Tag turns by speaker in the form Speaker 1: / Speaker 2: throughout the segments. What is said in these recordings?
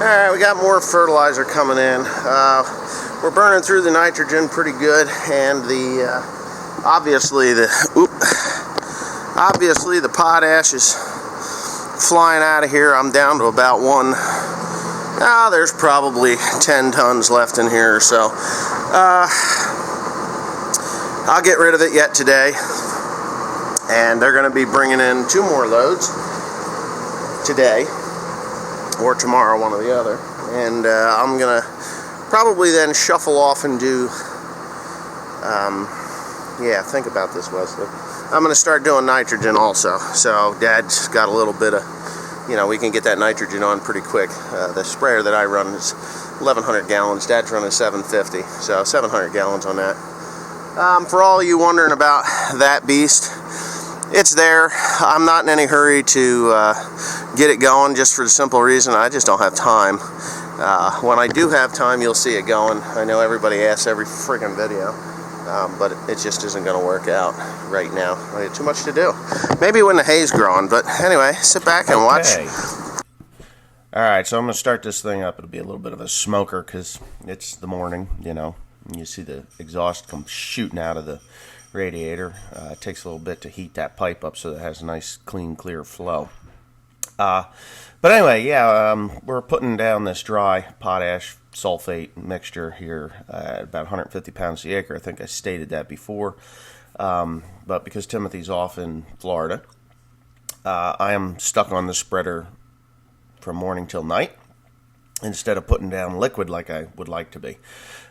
Speaker 1: Alright, we got more fertilizer coming in. We're burning through the nitrogen pretty good, and obviously the potash is flying out of here. I'm down to about one. There's probably 10 tons left in here or so. I'll get rid of it yet today, and they're going to be bringing in 2 more loads today or tomorrow, one or the other, and I'm gonna probably then shuffle off and do think about this, Wesley. I'm gonna start doing nitrogen also, so Dad's got a little bit of, we can get that nitrogen on pretty quick. The sprayer that I run is 1,100 gallons. Dad's running 750, so 700 gallons on that. For all you wondering about that beast, it's there. I'm not in any hurry to get it going, just for the simple reason I just don't have time. When I do have time, you'll see it going. I know everybody asks every friggin' video, but it just isn't going to work out right now. I have too much to do. Maybe when the hay's growing, but anyway, sit back and watch. Alright, so I'm going to start this thing up. It'll be a little bit of a smoker because it's the morning, You see the exhaust come shooting out of the radiator. It takes a little bit to heat that pipe up so that it has a nice, clean, clear flow. But anyway, we're putting down this dry potash sulfate mixture here at about 150 pounds the acre. I think I stated that before. But because Timothy's off in Florida, I am stuck on the spreader from morning till night instead of putting down liquid like I would like to be.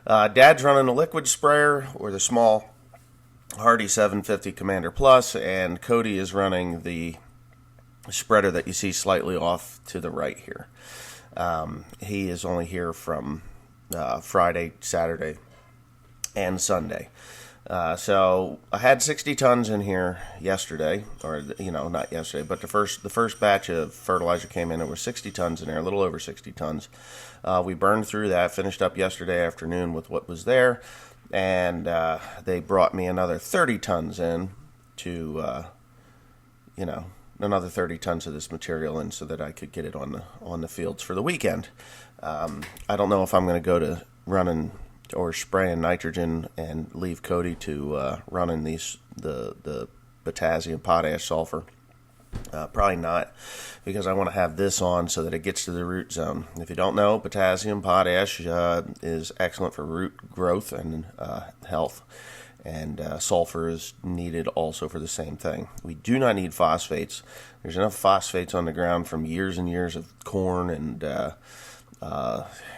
Speaker 1: Dad's running a liquid sprayer or the small Hardy 750 Commander Plus, and Cody is running the spreader that you see slightly off to the right here. He is only here from Friday, Saturday, and Sunday. So I had 60 tons in here yesterday, or not yesterday, but the first batch of fertilizer came in. There was 60 tons in there, a little over 60 tons. We burned through that, finished up yesterday afternoon with what was there. And they brought me another 30 tons in to, another 30 tons of this material in so that I could get it on the fields for the weekend. I don't know if I'm going to go to running or spraying nitrogen and leave Cody to running the potassium, potash, sulfur. Probably not, because I want to have this on so that it gets to the root zone. If you don't know, potassium, potash is excellent for root growth and health, and sulfur is needed also for the same thing. We do not need phosphates. There's enough phosphates on the ground from years and years of corn, and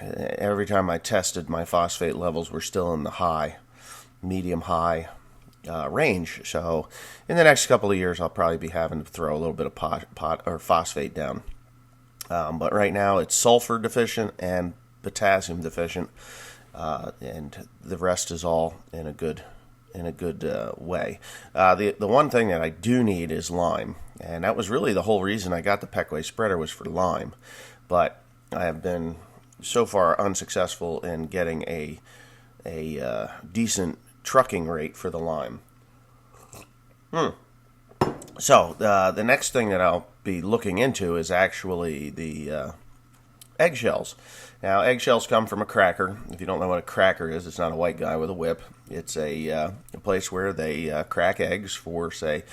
Speaker 1: every time I tested, my phosphate levels were still in the medium-high range. So in the next couple of years, I'll probably be having to throw a little bit of pot or phosphate down. But right now, it's sulfur deficient and potassium deficient, and the rest is all in a good way. The one thing that I do need is lime, and that was really the whole reason I got the Peckway spreader, was for lime. But I have been so far unsuccessful in getting a decent trucking rate for the lime. So the next thing that I'll be looking into is actually the eggshells. Now, eggshells come from a cracker. If you don't know what a cracker is, it's not a white guy with a whip. It's a place where they crack eggs for, say,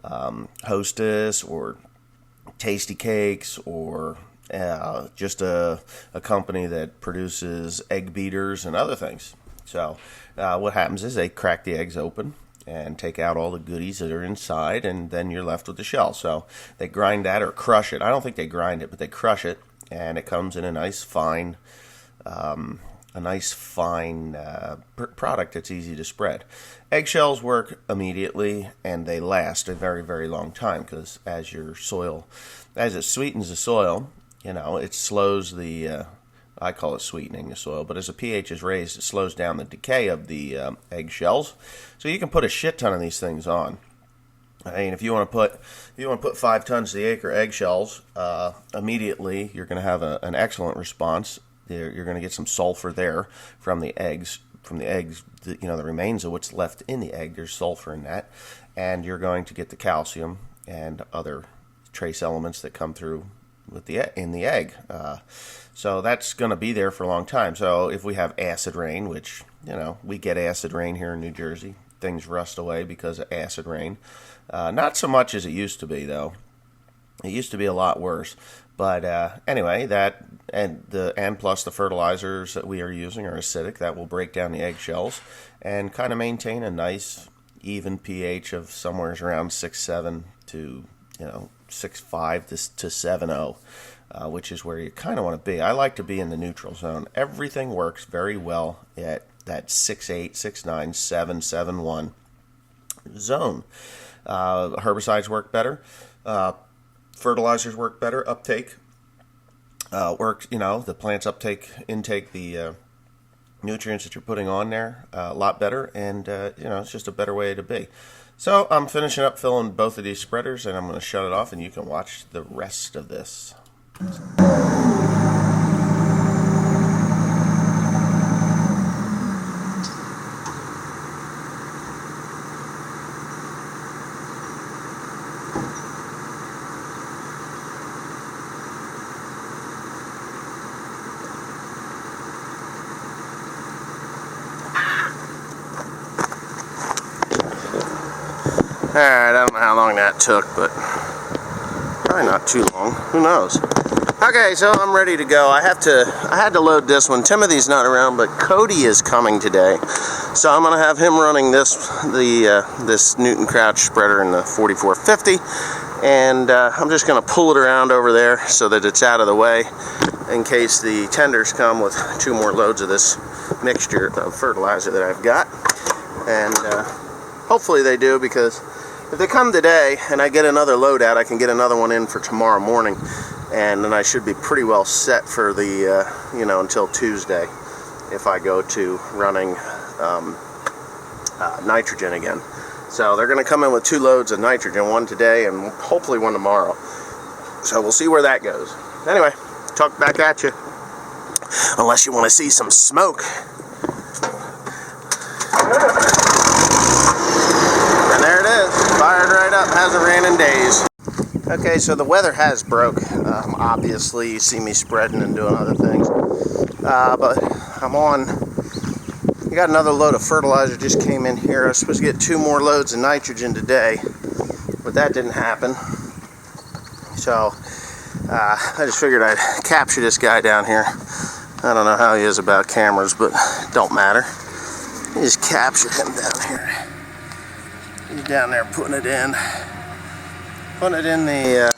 Speaker 1: Hostess or Tasty Cakes, or just a company that produces egg beaters and other things. So what happens is they crack the eggs open and take out all the goodies that are inside, and then you're left with the shell. So they grind that or crush it. I don't think they grind it, but they crush it, and it comes in a nice fine product that's easy to spread. Eggshells work immediately, and they last a very, very long time, because as it sweetens the soil, it slows the I call it sweetening the soil, but as the pH is raised, it slows down the decay of the eggshells. So you can put a shit ton of these things on. I mean, if you want to put 5 tons to the acre eggshells, immediately you're going to have an excellent response. You're going to get some sulfur there from the eggs. The remains of what's left in the egg. There's sulfur in that, and you're going to get the calcium and other trace elements that come through in the egg. So that's going to be there for a long time. So if we have acid rain, which, we get acid rain here in New Jersey, things rust away because of acid rain. Not so much as it used to be, though. It used to be a lot worse. But anyway, that and plus the fertilizers that we are using are acidic. That will break down the eggshells and kind of maintain a nice even pH of somewhere around 6.7 to 6.5 to 7.0. Which is where you kind of want to be. I like to be in the neutral zone. Everything works very well at that 6.8, 6.9, 7, 7.1 zone. Herbicides work better. Fertilizers work better. Uptake works. The plants intake the nutrients that you're putting on there a lot better, and it's just a better way to be. So I'm finishing up filling both of these spreaders, and I'm going to shut it off, and you can watch the rest of this. Alright, I don't know how long that took, but probably not too long. Who knows? Okay, so I'm ready to go. I had to load this one. Timothy's not around, but Cody is coming today. So I'm gonna have him running this Newton Crouch spreader in the 4450, and I'm just gonna pull it around over there so that it's out of the way in case the tenders come with 2 more loads of this mixture of fertilizer that I've got. And hopefully they do, because if they come today and I get another load out, I can get another one in for tomorrow morning, and then I should be pretty well set for the until Tuesday if I go to running nitrogen again. So they're going to come in with 2 loads of nitrogen, one today and hopefully one tomorrow. So we'll see where that goes. Anyway, talk back at you, unless you want to see some smoke. And there it is, fired right up, hasn't rained in days. Okay, so the weather has broke. Obviously, you see me spreading and doing other things. But I'm on. I got another load of fertilizer just came in here. I was supposed to get 2 more loads of nitrogen today, but that didn't happen. So I just figured I'd capture this guy down here. I don't know how he is about cameras, but it don't matter. I just captured him down here. He's down there putting it in the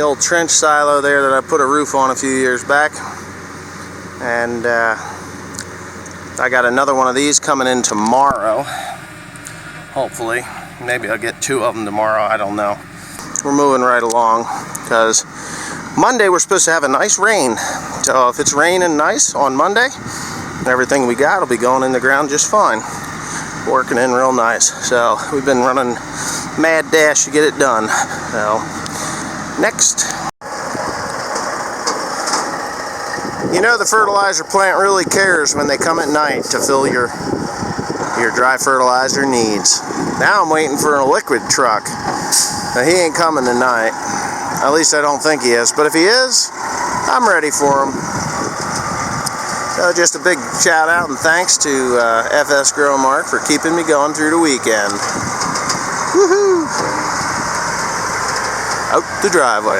Speaker 1: old trench silo there that I put a roof on a few years back. And I got another one of these coming in tomorrow, hopefully. Maybe I'll get 2 of them tomorrow, I don't know. We're moving right along, because Monday we're supposed to have a nice rain. So if it's raining nice on Monday, everything we got will be going in the ground just fine. Working in real nice. So we've been running mad dash to get it done. So next. The fertilizer plant really cares when they come at night to fill your dry fertilizer needs. Now I'm waiting for a liquid truck. Now he ain't coming tonight. At least I don't think he is. But if he is, I'm ready for him. So just a big shout out and thanks to FS Grow Mark for keeping me going through the weekend. Woohoo! Out the driveway.